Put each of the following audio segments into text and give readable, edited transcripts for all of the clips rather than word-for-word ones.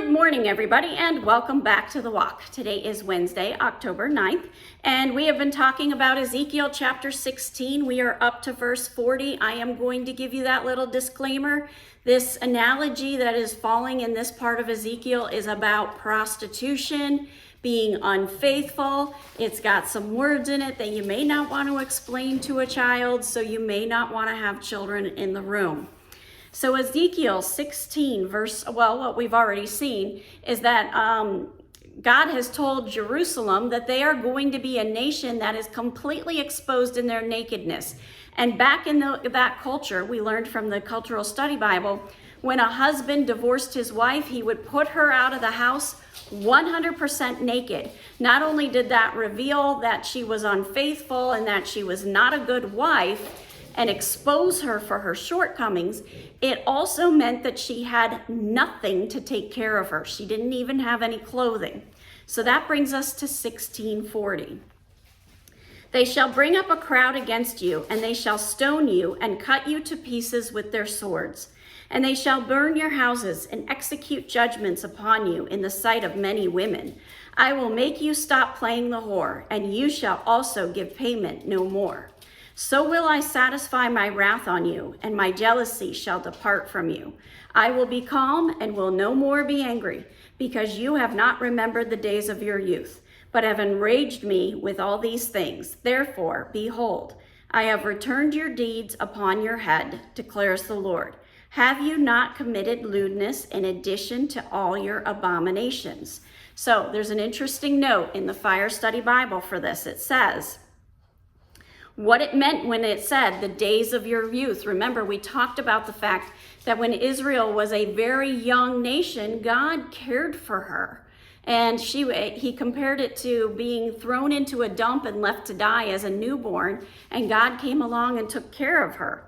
Good morning, everybody, and welcome back to The Walk. Today is Wednesday, October 9th, and we have been talking about Ezekiel chapter 16. We are up to verse 40. I am going to give you that little disclaimer. This analogy that is falling in this part of Ezekiel is about prostitution, being unfaithful. It's got some words in it that you may not want to explain to a child, so you may not want to have children in the room. So Ezekiel 16 what we've already seen is that God has told Jerusalem that they are going to be a nation that is completely exposed in their nakedness. And back in that culture, we learned from the Cultural Study Bible, when a husband divorced his wife, he would put her out of the house 100% naked. Not only did that reveal that she was unfaithful and that she was not a good wife, and expose her for her shortcomings, it also meant that she had nothing to take care of her. She didn't even have any clothing. So that brings us to 1640. They shall bring up a crowd against you, and they shall stone you and cut you to pieces with their swords. And they shall burn your houses and execute judgments upon you in the sight of many women. I will make you stop playing the whore, and you shall also give payment no more. So will I satisfy my wrath on you, and my jealousy shall depart from you. I will be calm and will no more be angry, because you have not remembered the days of your youth, but have enraged me with all these things. Therefore, behold, I have returned your deeds upon your head, declares the Lord. Have you not committed lewdness in addition to all your abominations? So there's an interesting note in the Fire Study Bible for this. It says, what it meant when it said the days of your youth. Remember, we talked about the fact that when Israel was a very young nation, God cared for her. And he compared it to being thrown into a dump and left to die as a newborn, and God came along and took care of her.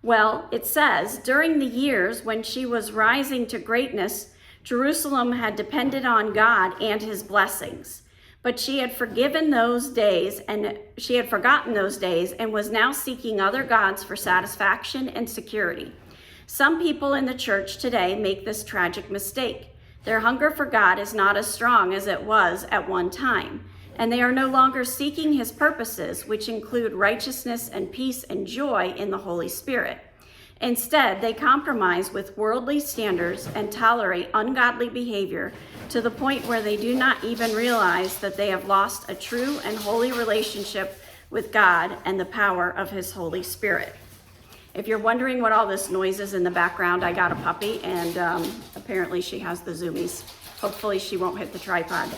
Well, it says, during the years when she was rising to greatness, Jerusalem had depended on God and his blessings. But she had forgotten those days and was now seeking other gods for satisfaction and security. Some people in the church today make this tragic mistake. Their hunger for God is not as strong as it was at one time, and they are no longer seeking his purposes, which include righteousness and peace and joy in the Holy Spirit. Instead, they compromise with worldly standards and tolerate ungodly behavior to the point where they do not even realize that they have lost a true and holy relationship with God and the power of his Holy Spirit. If you're wondering what all this noise is in the background, I got a puppy, and apparently she has the zoomies. Hopefully she won't hit the tripod.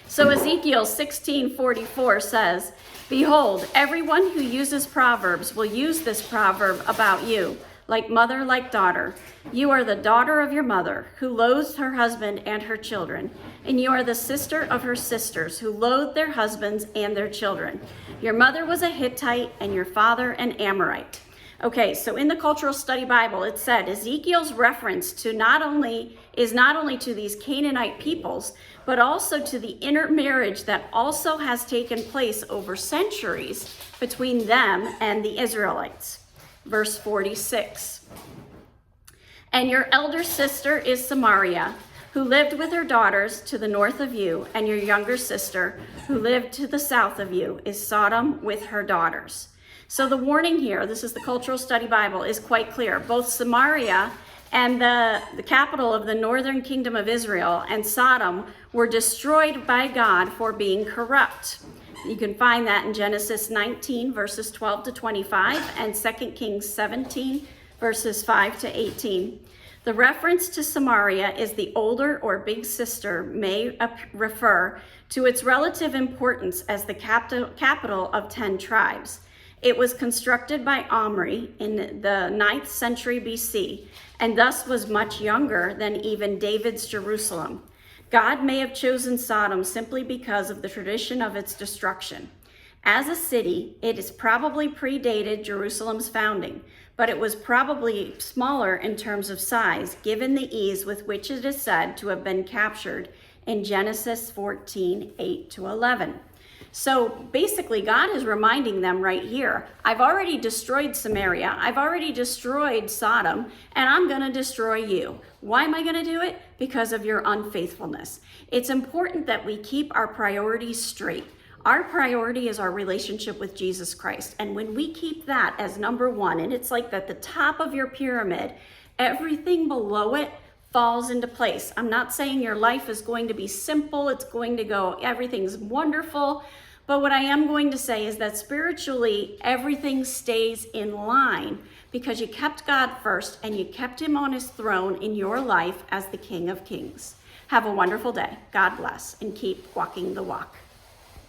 So Ezekiel 16:44 says, behold, everyone who uses proverbs will use this proverb about you, like mother, like daughter. You are the daughter of your mother, who loathes her husband and her children, and you are the sister of her sisters, who loathe their husbands and their children. Your mother was a Hittite, and your father an Amorite. Okay, so in the Cultural Study Bible, it said Ezekiel's reference to not only to these Canaanite peoples, but also to the intermarriage that also has taken place over centuries between them and the Israelites. Verse 46. And your elder sister is Samaria, who lived with her daughters to the north of you, and your younger sister, who lived to the south of you, is Sodom with her daughters. So the warning here, this is the Cultural Study Bible, is quite clear. Both Samaria and the capital of the northern kingdom of Israel and Sodom were destroyed by God for being corrupt. You can find that in Genesis 19, verses 12 to 25, and 2 Kings 17, verses 5 to 18. The reference to Samaria is the older or big sister may refer to its relative importance as the capital of 10 tribes. It was constructed by Omri in the 9th century BC, and thus was much younger than even David's Jerusalem. God may have chosen Sodom simply because of the tradition of its destruction. As a city, it is probably predated Jerusalem's founding, but it was probably smaller in terms of size, given the ease with which it is said to have been captured in Genesis 14, 8 to 11. So basically, God is reminding them right here, I've already destroyed Samaria, I've already destroyed Sodom, and I'm going to destroy you. Why am I going to do it? Because of your unfaithfulness. It's important that we keep our priorities straight. Our priority is our relationship with Jesus Christ. And when we keep that as number one, and it's like at the top of your pyramid, everything below it falls into place. I'm not saying your life is going to be simple, it's going to go, everything's wonderful, but what I am going to say is that spiritually, everything stays in line because you kept God first and you kept him on his throne in your life as the King of Kings. Have a wonderful day. God bless, and keep walking the walk.